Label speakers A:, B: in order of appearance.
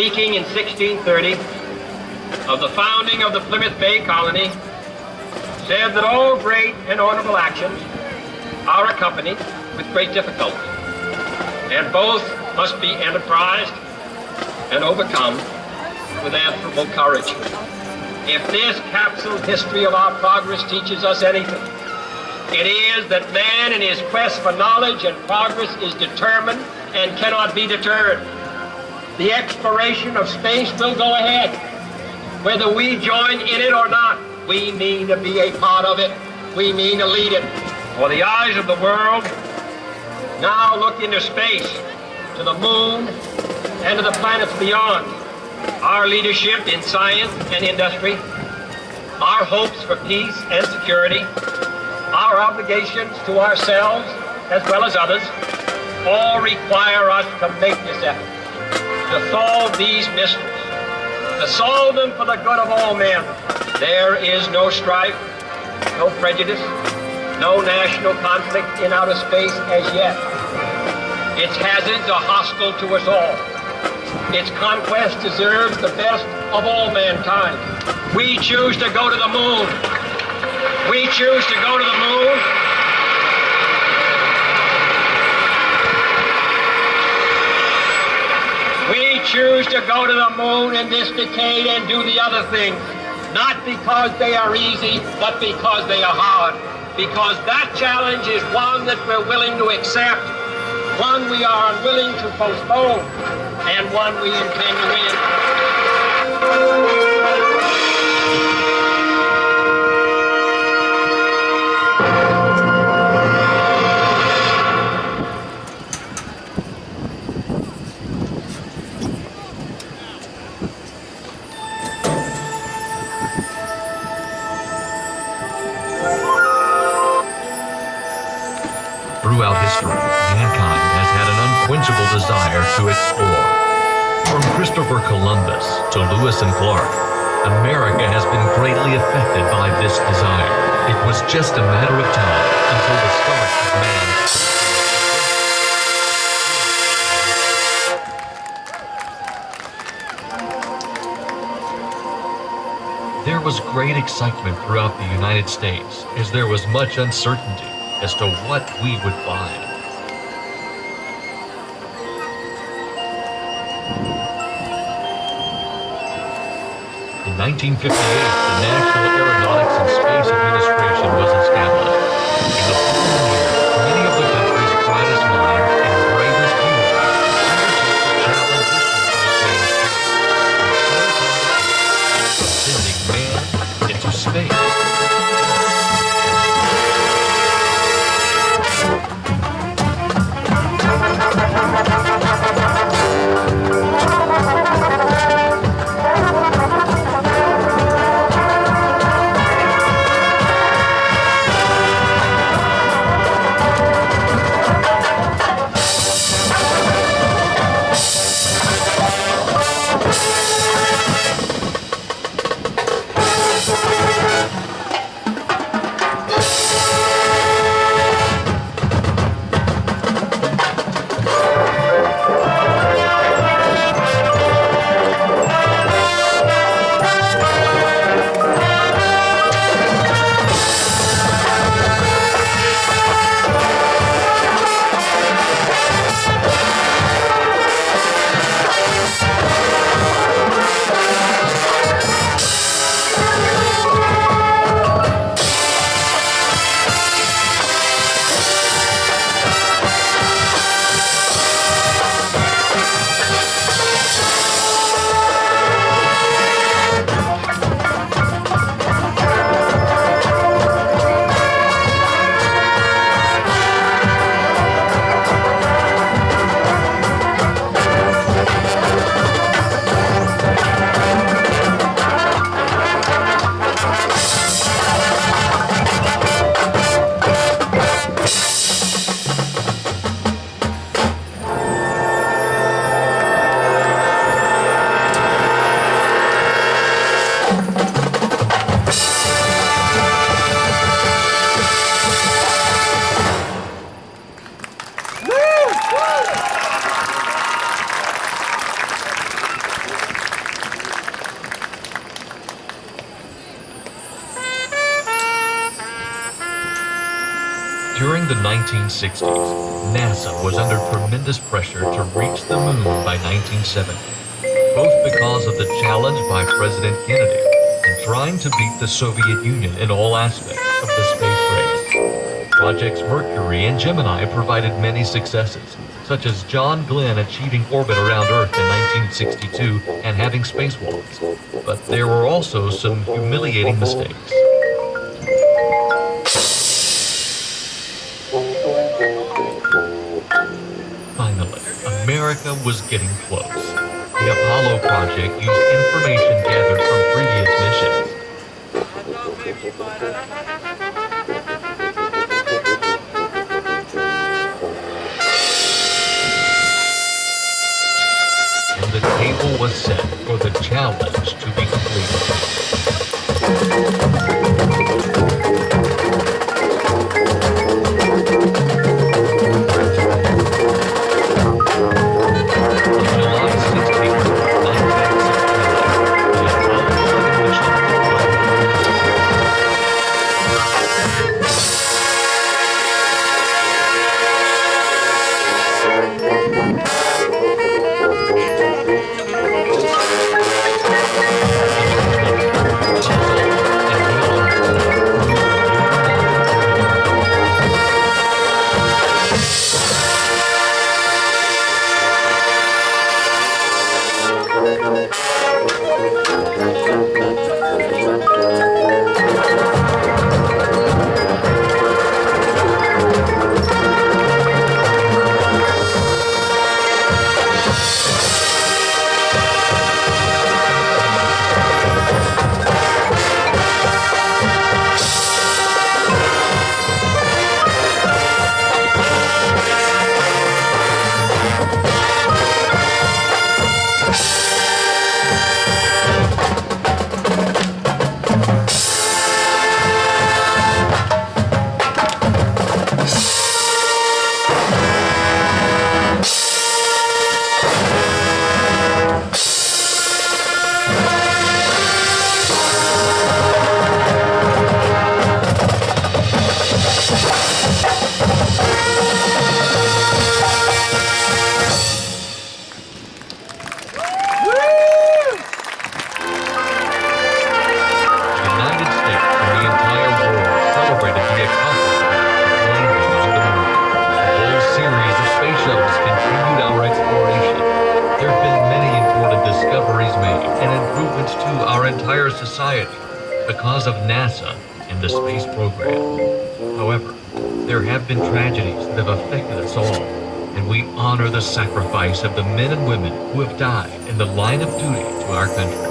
A: speaking in 1630 of the founding of the Plymouth Bay Colony, said that all great and honorable actions are accompanied with great difficulty, and both must be enterprised and overcome with answerable courage. If this capsule history of our progress teaches us anything, it is that man in his quest for knowledge and progress is determined and cannot be deterred. The exploration of space will go ahead. Whether we join in it or not, we mean to be a part of it. We mean to lead it. For the eyes of the world now look into space, to the moon, and to the planets beyond. Our leadership in science and industry, our hopes for peace and security, our obligations to ourselves as well as others, all require us to make this effort, to solve these mysteries, to solve them for the good of all men. There is no strife, no prejudice, no national conflict in outer space as yet. Its hazards are hostile to us all. Its conquest deserves the best of all mankind. We choose to go to the moon. We choose to go to the moon. We choose to go to the moon in this decade and do the other things, not because they are easy, but because they are hard. Because that challenge is one that we're willing to accept, one we are unwilling to postpone, and one we intend to win.
B: Throughout history, mankind has had an unquenchable desire to explore. From Christopher Columbus to Lewis and Clark, America has been greatly affected by this desire. It was just a matter of time until the start of man. There was great excitement throughout the United States as there was much uncertainty as to what we would find. In 1958, the National Aeronautics and Space Administration was established. In the following year, many of the country's brightest minds and bravest youth undertook to challenge this sending man into space. During the 1960s, NASA was under tremendous pressure to reach the moon by 1970, both because of the challenge by President Kennedy in trying to beat the Soviet Union in all aspects of the space race. Projects Mercury and Gemini provided many successes, such as John Glenn achieving orbit around Earth in 1962 and having spacewalks. But there were also some humiliating mistakes. Finally, America was getting close. The Apollo project used information gathered from previous missions. And the table was set for the challenge to be completed. Society because of NASA and the space program. However, there have been tragedies that have affected us all, and we honor the sacrifice of the men and women who have died in the line of duty to our country.